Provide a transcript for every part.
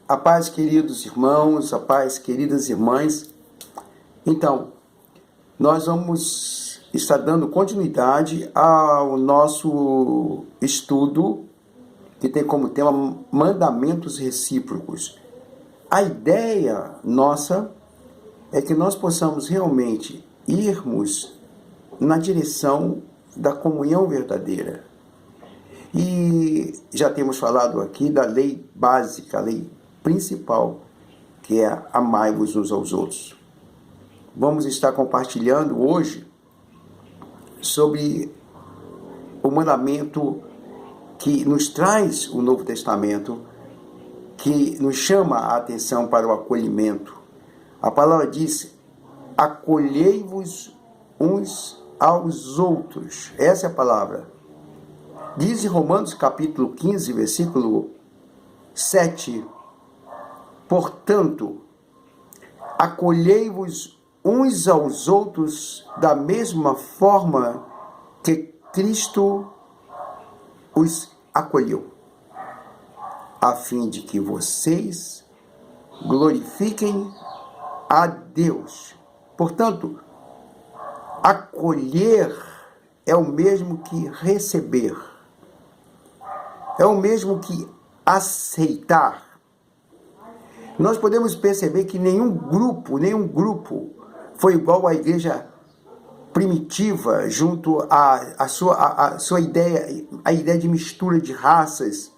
A paz, queridos irmãos, a paz, queridas irmãs. Então, nós vamos estar dando continuidade ao nosso estudo que tem como tema mandamentos recíprocos. A ideia nossa é que nós possamos realmente irmos na direção da comunhão verdadeira. E já temos falado aqui da lei básica, a lei principal, que é amai-vos uns aos outros. Vamos estar compartilhando hoje sobre o mandamento que nos traz o Novo Testamento, que nos chama a atenção para o acolhimento. A palavra diz: acolhei-vos uns aos outros. Essa é a palavra. Diz em Romanos capítulo 15, versículo 7, portanto, acolhei-vos uns aos outros da mesma forma que Cristo os acolheu, a fim de que vocês glorifiquem a Deus. Portanto, acolher é o mesmo que receber, é o mesmo que aceitar. Nós podemos perceber que nenhum grupo foi igual à igreja primitiva, junto à sua ideia, a ideia de mistura de raças,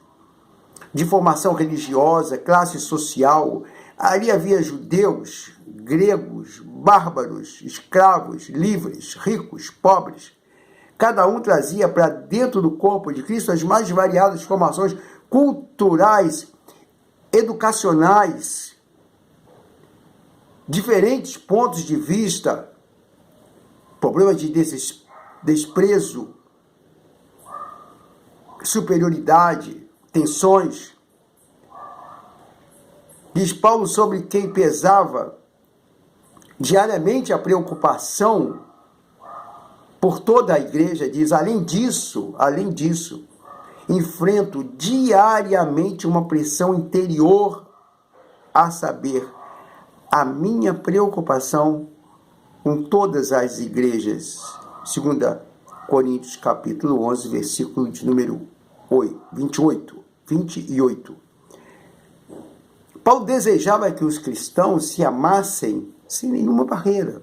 de formação religiosa, classe social. Ali havia judeus, gregos, bárbaros, escravos, livres, ricos, pobres. Cada um trazia para dentro do corpo de Cristo as mais variadas formações culturais, educacionais, diferentes pontos de vista, problemas de desprezo, superioridade, tensões. Diz Paulo sobre quem pesava diariamente a preocupação por toda a igreja, diz: além disso, enfrento diariamente uma pressão interior, a saber, a minha preocupação com todas as igrejas. 2 Coríntios capítulo 11, versículo de número 28. Paulo desejava que os cristãos se amassem sem nenhuma barreira.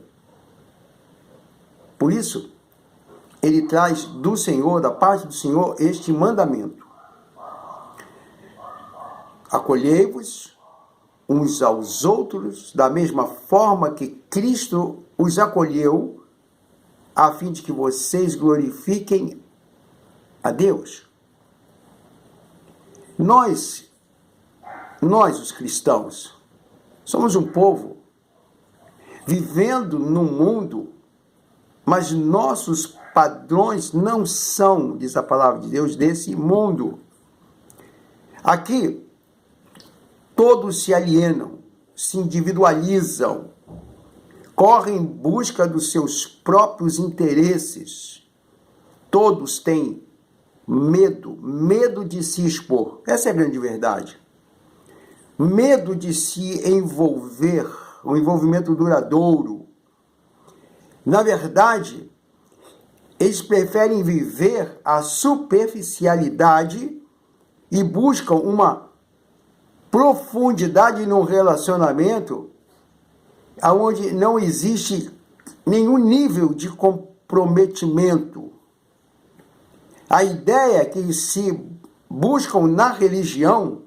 Por isso, ele traz do Senhor, da parte do Senhor, este mandamento: acolhei-vos uns aos outros da mesma forma que Cristo os acolheu, a fim de que vocês glorifiquem a Deus. Nós, os cristãos, somos um povo vivendo num mundo, mas nossos padrões não são, diz a palavra de Deus, desse mundo. Aqui, todos se alienam, se individualizam, correm em busca dos seus próprios interesses. Todos têm medo de se expor. Essa é a grande verdade. Medo de se envolver, um envolvimento duradouro. Na verdade, eles preferem viver a superficialidade e buscam uma profundidade no relacionamento onde não existe nenhum nível de comprometimento. A ideia que se buscam na religião,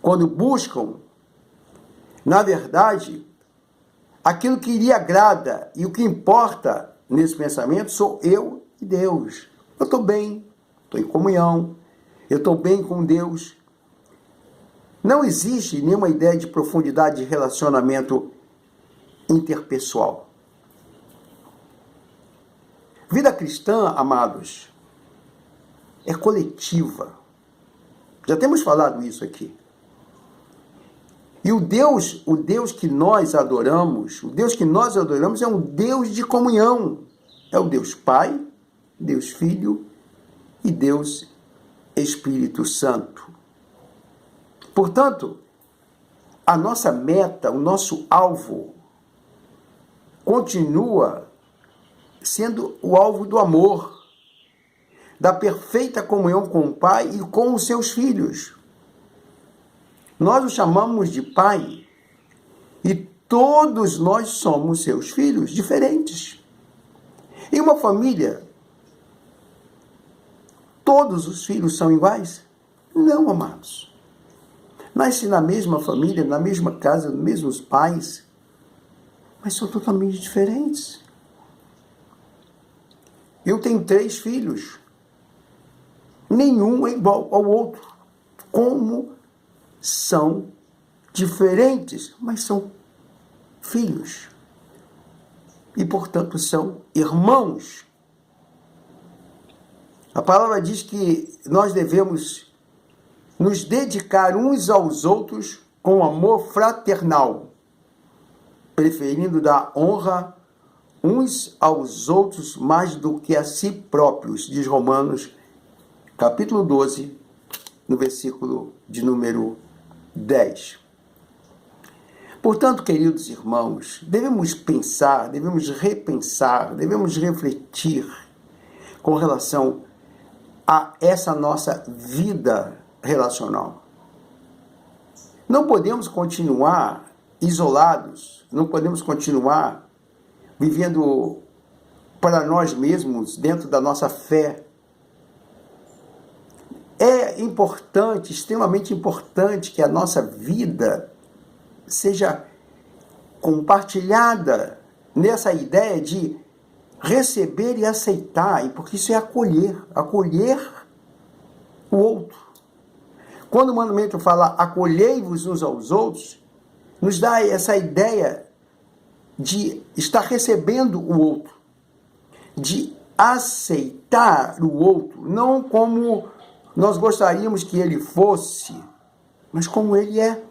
quando buscam, na verdade, aquilo que lhe agrada, e o que importa nesse pensamento sou eu e Deus. Eu estou bem, estou em comunhão, eu estou bem com Deus. Não existe nenhuma ideia de profundidade de relacionamento interpessoal. Vida cristã, amados, é coletiva. Já temos falado isso aqui. E o Deus que nós adoramos, é um Deus de comunhão. É o Deus Pai, Deus Filho e Deus Espírito Santo. Portanto, a nossa meta, o nosso alvo, continua sendo o alvo do amor, da perfeita comunhão com o Pai e com os seus filhos. Nós o chamamos de Pai e todos nós somos seus filhos, diferentes. Em uma família, todos os filhos são iguais? Não, amados. Nasce na mesma família, na mesma casa, nos mesmos pais, mas são totalmente diferentes. Eu tenho 3 filhos. Nenhum é igual ao outro. Como são diferentes, mas são filhos. E, portanto, são irmãos. A palavra diz que nós devemos nos dedicar uns aos outros com amor fraternal, preferindo dar honra uns aos outros mais do que a si próprios, diz Romanos, capítulo 12, no versículo de número 10. Portanto, queridos irmãos, devemos pensar, devemos repensar, devemos refletir com relação a essa nossa vida relacional. Não podemos continuar isolados, não podemos continuar vivendo para nós mesmos dentro da nossa fé. É importante, extremamente importante, que a nossa vida seja compartilhada nessa ideia de receber e aceitar, porque isso é acolher o outro. Quando o mandamento fala acolhei-vos uns aos outros, nos dá essa ideia de estar recebendo o outro, de aceitar o outro, não como nós gostaríamos que ele fosse, mas como ele é.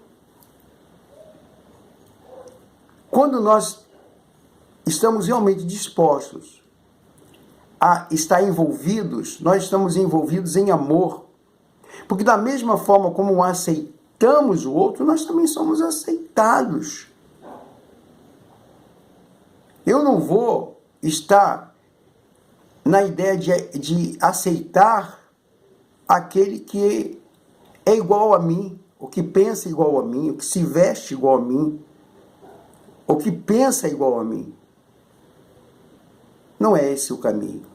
Quando nós estamos realmente dispostos a estar envolvidos, nós estamos envolvidos em amor, porque da mesma forma como aceitamos o outro, nós também somos aceitados. Eu não vou estar na ideia de aceitar aquele que é igual a mim, o que pensa igual a mim, o que se veste igual a mim, o que pensa igual a mim. Não é esse o caminho.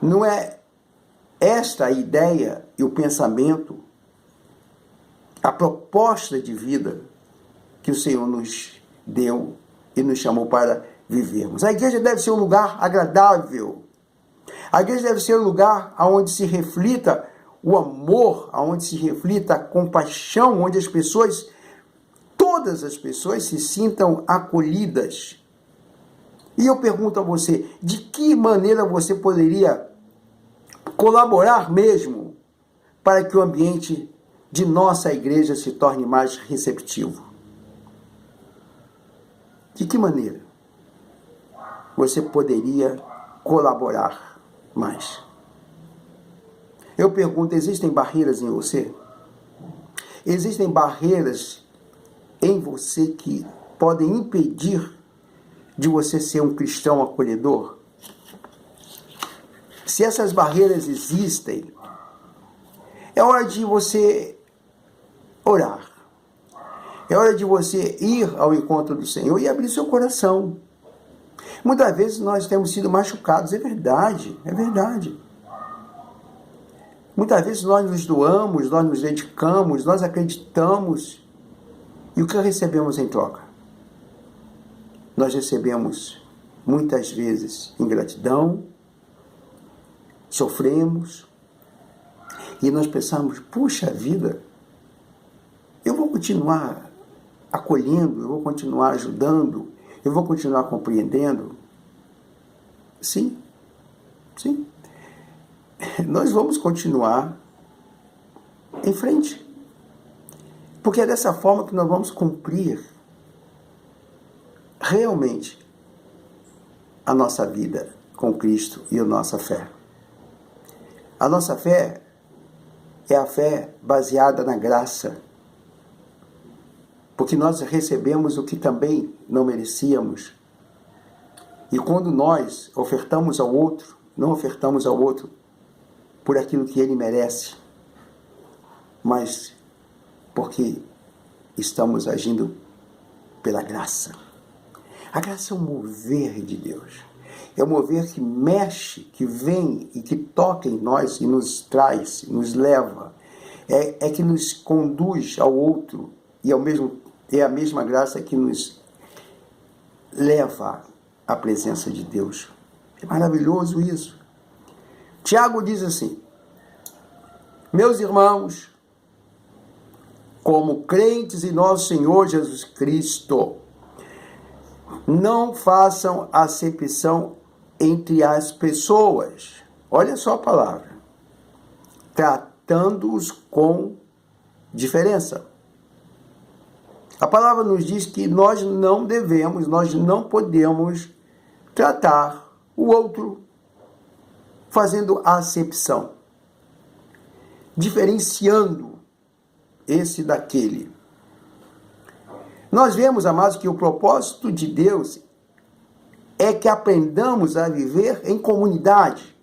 Não é esta a ideia e o pensamento, a proposta de vida que o Senhor nos deu e nos chamou para vivermos. A igreja deve ser um lugar agradável. A igreja deve ser um lugar onde se reflita o amor, onde se reflita a compaixão, onde as pessoas, todas as pessoas, se sintam acolhidas. E eu pergunto a você, de que maneira você poderia colaborar mesmo para que o ambiente de nossa igreja se torne mais receptivo? De que maneira você poderia colaborar mais? Eu pergunto, existem barreiras em você? Existem barreiras em você que podem impedir de você ser um cristão acolhedor? Se essas barreiras existem, é hora de você orar. É hora de você ir ao encontro do Senhor e abrir seu coração. Muitas vezes nós temos sido machucados, é verdade, é verdade. Muitas vezes nós nos doamos, nós nos dedicamos, nós acreditamos. E o que recebemos em troca? Nós recebemos, muitas vezes, ingratidão, sofremos, e nós pensamos, puxa vida, eu vou continuar acolhendo, eu vou continuar ajudando, eu vou continuar compreendendo. Sim, sim. Nós vamos continuar em frente. Porque é dessa forma que nós vamos cumprir realmente a nossa vida com Cristo e a nossa fé. A nossa fé é a fé baseada na graça. porque nós recebemos o que também não merecíamos. E quando nós ofertamos ao outro, não ofertamos ao outro por aquilo que ele merece, mas porque estamos agindo pela graça. A graça é um mover de Deus. É um mover que mexe, que vem e que toca em nós e nos traz, nos leva. É que nos conduz ao outro e é a mesma graça que nos leva à presença de Deus. É maravilhoso isso. Tiago diz assim: meus irmãos, como crentes em nosso Senhor Jesus Cristo, não façam acepção entre as pessoas. Olha só a palavra. Tratando-os com diferença. A palavra nos diz que nós não podemos tratar o outro fazendo acepção, diferenciando esse daquele. Nós vemos, amados, que o propósito de Deus é que aprendamos a viver em comunidade.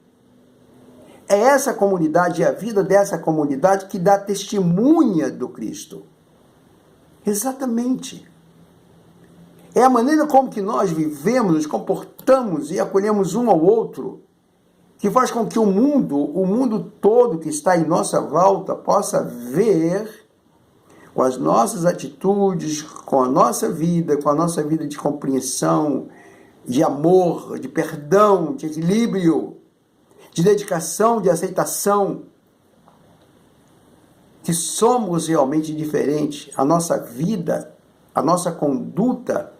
É essa comunidade, a vida dessa comunidade que dá testemunha do Cristo. Exatamente. É a maneira como que nós vivemos, nos comportamos e acolhemos um ao outro, que faz com que o mundo todo que está em nossa volta possa ver com as nossas atitudes, com a nossa vida de compreensão, de amor, de perdão, de equilíbrio, de dedicação, de aceitação, que somos realmente diferentes. A nossa vida, a nossa conduta,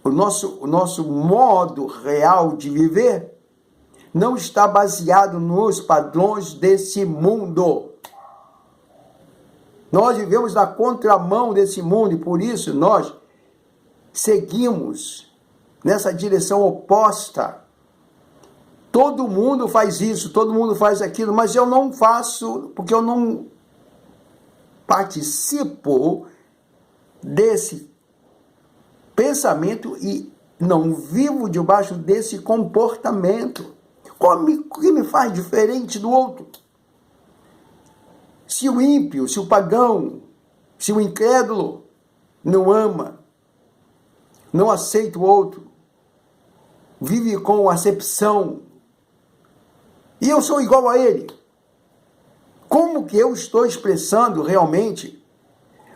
o nosso modo real de viver não está baseado nos padrões desse mundo. Nós vivemos na contramão desse mundo e por isso nós seguimos nessa direção oposta. Todo mundo faz isso, todo mundo faz aquilo, mas eu não faço porque eu não participo desse pensamento e não vivo debaixo desse comportamento. O que me faz diferente do outro? Se o ímpio, se o pagão, se o incrédulo não ama, não aceita o outro, vive com acepção, e eu sou igual a ele, como que eu estou expressando realmente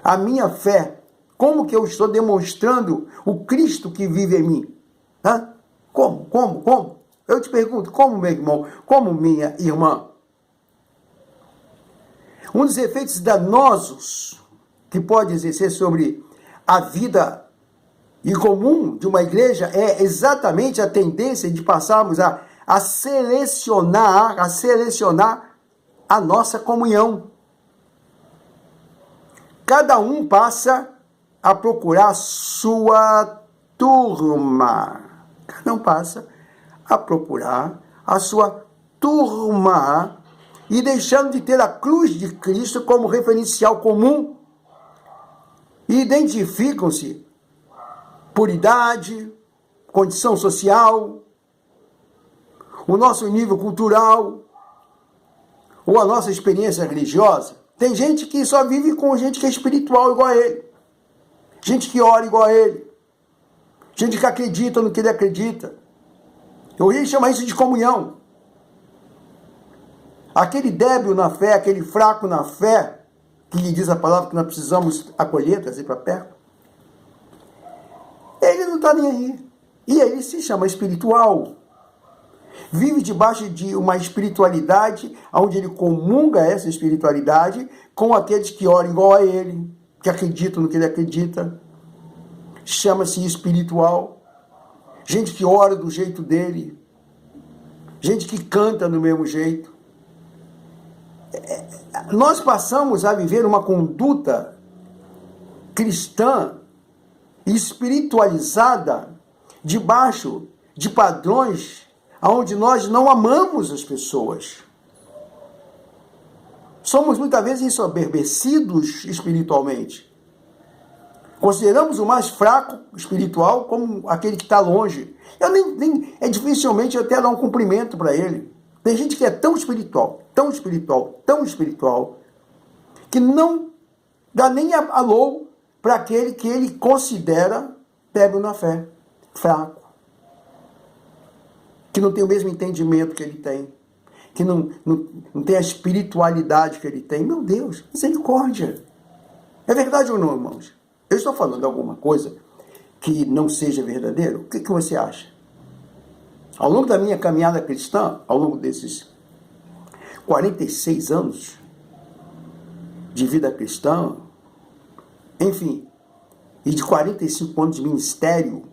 a minha fé? Como que eu estou demonstrando o Cristo que vive em mim? Hã? Como? Eu te pergunto, como, meu irmão? Como, minha irmã? Um dos efeitos danosos que pode exercer sobre a vida em comum de uma igreja é exatamente a tendência de passarmos a selecionar a nossa comunhão. Cada um passa a procurar sua turma. Cada um passa a procurar a sua turma e deixando de ter a cruz de Cristo como referencial comum, identificam-se por idade, condição social, o nosso nível cultural ou a nossa experiência religiosa. Tem gente que só vive com gente que é espiritual igual a ele, gente que ora igual a ele, gente que acredita no que ele acredita. A gente chama isso de comunhão. Aquele débil na fé, aquele fraco na fé, que lhe diz a palavra que nós precisamos acolher, trazer para perto, ele não está nem aí. E ele se chama espiritual. Vive debaixo de uma espiritualidade, onde ele comunga essa espiritualidade com aqueles que oram igual a ele, que acreditam no que ele acredita. Chama-se espiritual. Gente que ora do jeito dele. Gente que canta do mesmo jeito. Nós passamos a viver uma conduta cristã espiritualizada debaixo de padrões onde nós não amamos as pessoas. Somos muitas vezes ensoberbecidos espiritualmente. Consideramos o mais fraco espiritual como aquele que está longe. Dificilmente eu até dar um cumprimento para ele. Tem gente que é tão espiritual, tão espiritual, tão espiritual, que não dá nem alô para aquele que ele considera débil na fé, fraco, que não tem o mesmo entendimento que ele tem, que não tem a espiritualidade que ele tem. Meu Deus, misericórdia. É verdade ou não, irmãos? Eu estou falando alguma coisa que não seja verdadeiro? O que você acha? Ao longo da minha caminhada cristã, ao longo desses 46 anos de vida cristã, enfim, e de 45 anos de ministério,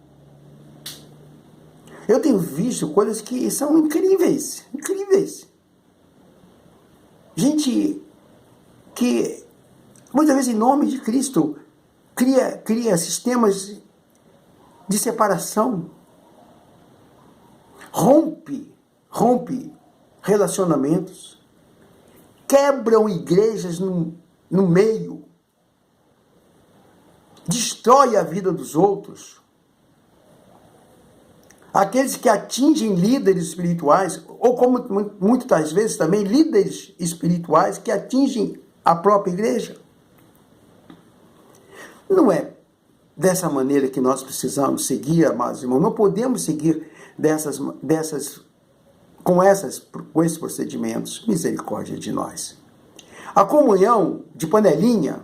eu tenho visto coisas que são incríveis, incríveis. Gente que, muitas vezes, em nome de Cristo, cria sistemas de separação, rompe relacionamentos, quebram igrejas no meio, destrói a vida dos outros. Aqueles que atingem líderes espirituais, ou como muitas vezes também líderes espirituais que atingem a própria igreja. Não é dessa maneira que nós precisamos seguir, amados irmãos. Não podemos seguir com esses procedimentos. Misericórdia de nós. A comunhão de panelinha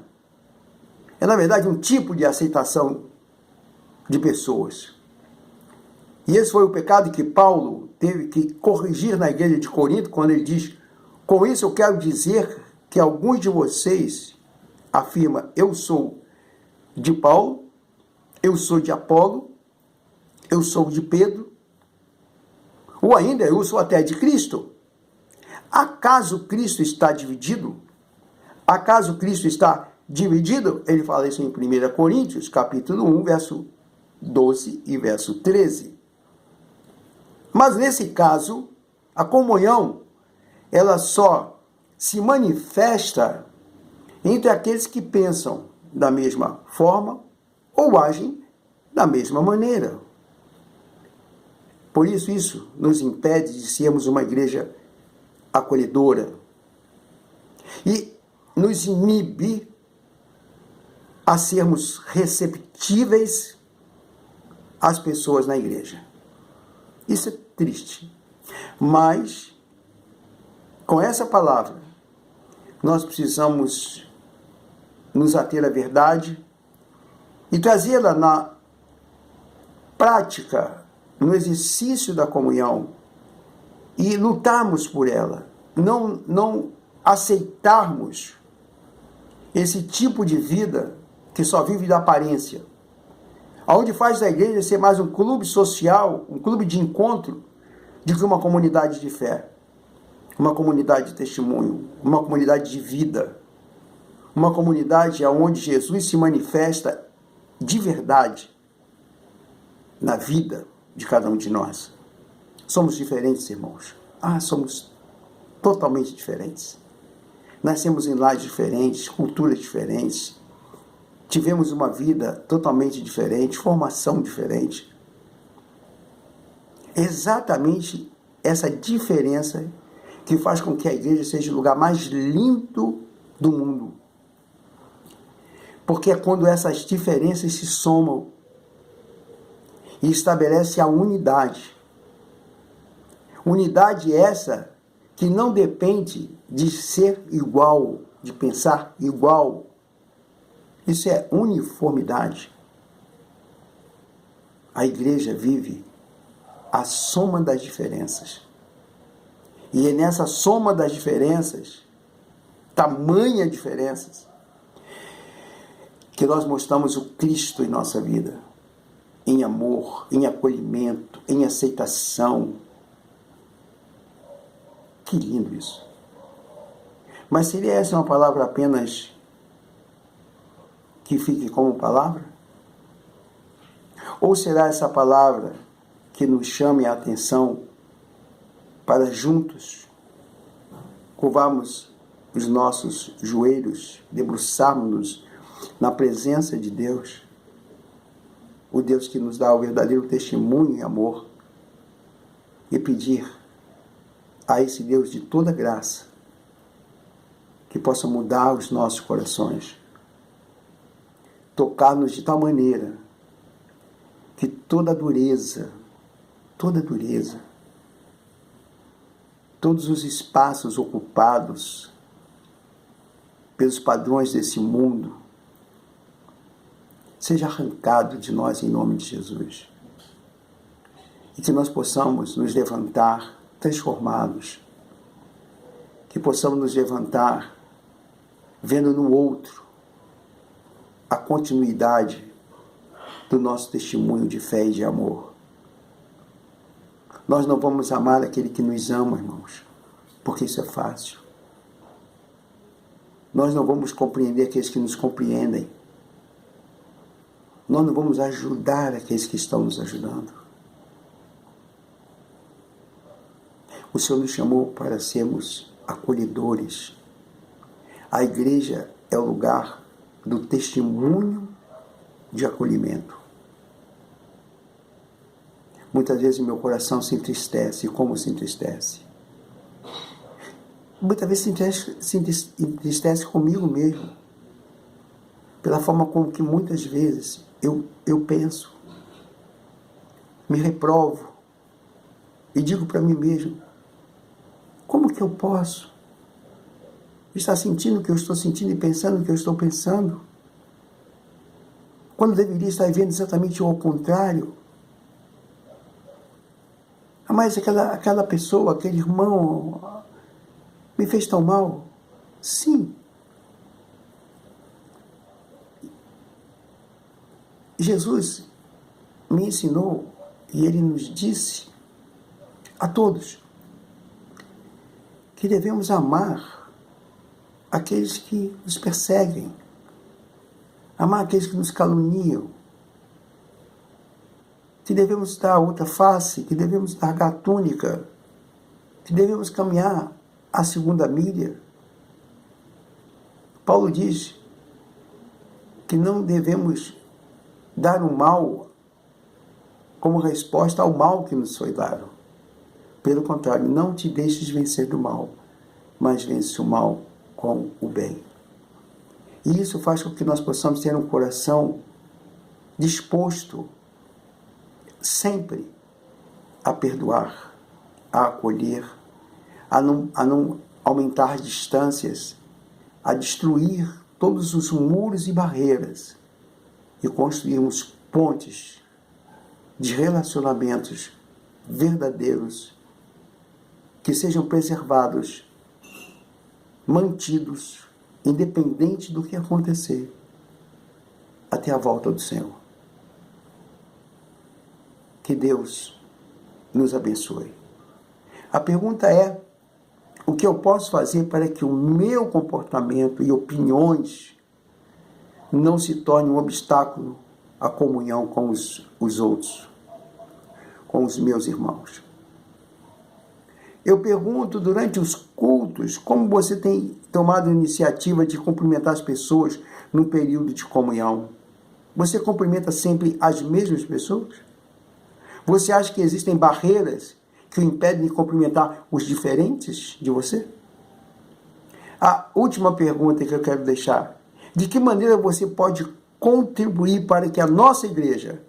é, na verdade, um tipo de aceitação de pessoas. E esse foi o pecado que Paulo teve que corrigir na igreja de Corinto, quando ele diz: com isso eu quero dizer que alguns de vocês afirmam, eu sou de Paulo, eu sou de Apolo, eu sou de Pedro, ou ainda eu sou até de Cristo. Acaso Cristo está dividido? Acaso Cristo está dividido? Ele fala isso em 1 Coríntios, capítulo 1, verso 12 e verso 13. Mas nesse caso, a comunhão, ela só se manifesta entre aqueles que pensam da mesma forma ou agem da mesma maneira. Por isso nos impede de sermos uma igreja acolhedora e nos inibe a sermos receptíveis às pessoas na igreja. Isso é triste. Mas, com essa palavra, nós precisamos nos ater à verdade e trazê-la na prática, no exercício da comunhão, e lutarmos por ela. Não aceitarmos esse tipo de vida que só vive da aparência, onde faz da igreja ser mais um clube social, um clube de encontro, do que uma comunidade de fé, uma comunidade de testemunho, uma comunidade de vida, uma comunidade onde Jesus se manifesta de verdade na vida de cada um de nós. Somos diferentes, irmãos. Somos totalmente diferentes. Nascemos em lares diferentes, culturas diferentes, tivemos uma vida totalmente diferente, formação diferente. Exatamente essa diferença que faz com que a igreja seja o lugar mais lindo do mundo. Porque é quando essas diferenças se somam e estabelece a unidade. Unidade essa que não depende de ser igual, de pensar igual. Isso é uniformidade. A igreja vive a soma das diferenças. E é nessa soma das diferenças, tamanha diferenças, que nós mostramos o Cristo em nossa vida. Em amor, em acolhimento, em aceitação. Que lindo isso. Mas seria essa uma palavra apenas que fique como palavra? Ou será essa palavra que nos chame a atenção para juntos curvarmos os nossos joelhos, debruçarmos-nos na presença de Deus o Deus que nos dá o verdadeiro testemunho e amor, e pedir a esse Deus de toda graça que possa mudar os nossos corações, tocar-nos de tal maneira que toda dureza, todos os espaços ocupados pelos padrões desse mundo, seja arrancado de nós em nome de Jesus. E que nós possamos nos levantar transformados, que possamos nos levantar vendo no outro a continuidade do nosso testemunho de fé e de amor. Nós não vamos amar aquele que nos ama, irmãos, porque isso é fácil. Nós não vamos compreender aqueles que nos compreendem. Nós não vamos ajudar aqueles que estão nos ajudando. O Senhor nos chamou para sermos acolhedores. A igreja é o lugar do testemunho de acolhimento. Muitas vezes meu coração se entristece. Como se entristece? Muitas vezes se entristece comigo mesmo. Pela forma como que muitas vezes eu penso, me reprovo e digo para mim mesmo, como que eu posso estar sentindo o que eu estou sentindo e pensando o que eu estou pensando, quando deveria estar vendo exatamente o contrário? Mas aquela pessoa, aquele irmão me fez tão mal. Sim. Jesus me ensinou e ele nos disse a todos que devemos amar aqueles que nos perseguem, amar aqueles que nos caluniam, que devemos dar a outra face, que devemos largar a túnica, que devemos caminhar a segunda milha. Paulo diz que não devemos dar o mal como resposta ao mal que nos foi dado. Pelo contrário, não te deixes vencer do mal, mas vence o mal com o bem. E isso faz com que nós possamos ter um coração disposto sempre a perdoar, a acolher, a não aumentar distâncias, a destruir todos os muros e barreiras e construirmos pontes de relacionamentos verdadeiros que sejam preservados, mantidos, independente do que acontecer, até a volta do Senhor. Que Deus nos abençoe. A pergunta é, o que eu posso fazer para que o meu comportamento e opiniões não se tornem um obstáculo à comunhão com os outros, com os meus irmãos? Eu pergunto durante os cultos, como você tem tomado a iniciativa de cumprimentar as pessoas no período de comunhão? Você cumprimenta sempre as mesmas pessoas? Você acha que existem barreiras que o impedem de cumprimentar os diferentes de você? A última pergunta que eu quero deixar: de que maneira você pode contribuir para que a nossa igreja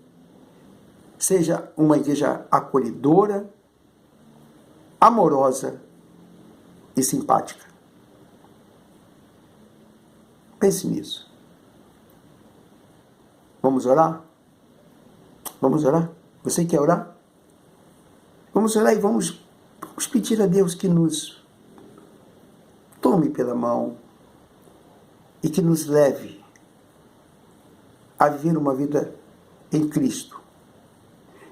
seja uma igreja acolhedora, amorosa e simpática? Pense nisso. Vamos orar? Vamos orar? Você quer orar? Vamos orar e vamos pedir a Deus que nos tome pela mão e que nos leve a viver uma vida em Cristo,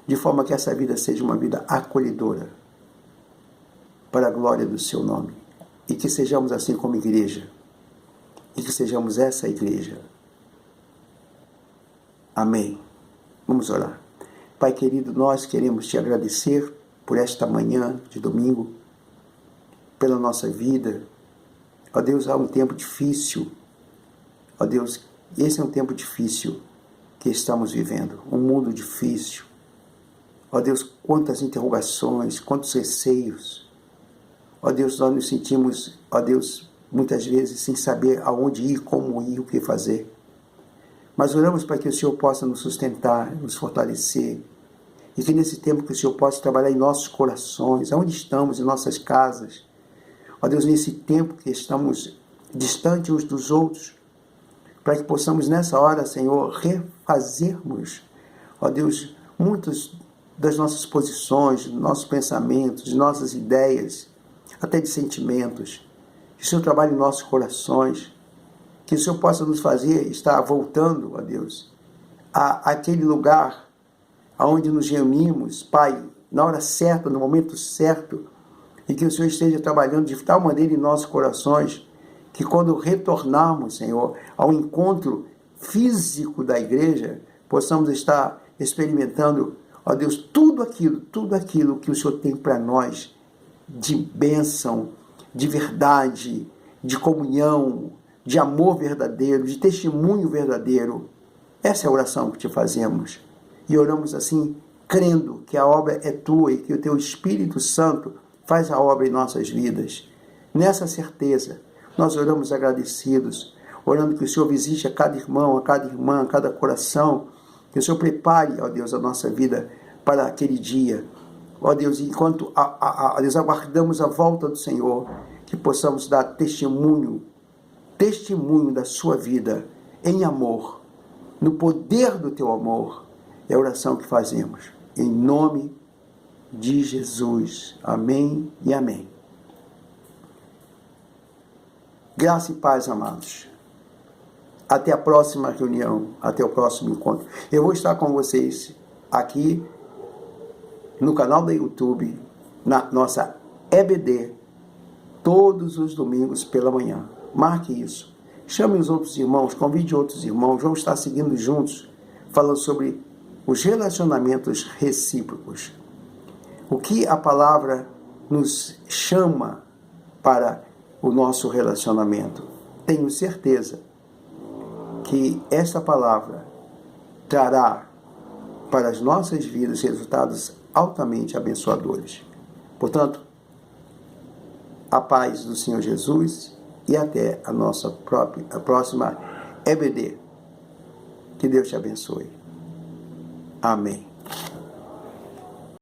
de forma que essa vida seja uma vida acolhedora, para a glória do seu nome, e que sejamos assim como igreja, e que sejamos essa igreja. Amém. Vamos orar. Pai querido, nós queremos te agradecer por esta manhã de domingo, pela nossa vida. Ó Deus, há um tempo difícil. Ó Deus, esse é um tempo difícil que estamos vivendo, um mundo difícil. Ó Deus, quantas interrogações, quantos receios. Ó Deus, nós nos sentimos, ó Deus, muitas vezes sem saber aonde ir, como ir, o que fazer. Mas oramos para que o Senhor possa nos sustentar, nos fortalecer, e que nesse tempo que o Senhor possa trabalhar em nossos corações, aonde estamos, em nossas casas. Ó Deus, nesse tempo que estamos distantes uns dos outros, para que possamos nessa hora, Senhor, refazermos, ó Deus, muitas das nossas posições, nossos pensamentos, nossas ideias, até de sentimentos. Que o Senhor trabalhe em nossos corações, que o Senhor possa nos fazer estar voltando, ó Deus, àquele lugar onde nos reunimos, Pai, na hora certa, no momento certo, e que o Senhor esteja trabalhando de tal maneira em nossos corações, que quando retornarmos, Senhor, ao encontro físico da igreja, possamos estar experimentando, ó Deus, tudo aquilo que o Senhor tem para nós, de bênção, de verdade, de comunhão, de amor verdadeiro, de testemunho verdadeiro. Essa é a oração que te fazemos. E oramos assim, crendo que a obra é tua e que o teu Espírito Santo faz a obra em nossas vidas. Nessa certeza, nós oramos agradecidos, orando que o Senhor visite a cada irmão, a cada irmã, a cada coração, que o Senhor prepare, ó Deus, a nossa vida para aquele dia. Ó Deus, enquanto Deus, aguardamos a volta do Senhor, que possamos dar testemunho da sua vida em amor, no poder do teu amor. É a oração que fazemos. Em nome de Jesus. Amém e amém. Graça e paz, amados. Até a próxima reunião, até o próximo encontro. Eu vou estar com vocês aqui no canal do YouTube, na nossa EBD, todos os domingos pela manhã. Marque isso. Chame os outros irmãos, convide outros irmãos. Vamos estar seguindo juntos, falando sobre os relacionamentos recíprocos. O que a palavra nos chama para o nosso relacionamento. Tenho certeza que esta palavra trará para as nossas vidas resultados altamente abençoadores. Portanto, a paz do Senhor Jesus e até a próxima EBD. Que Deus te abençoe. Amém.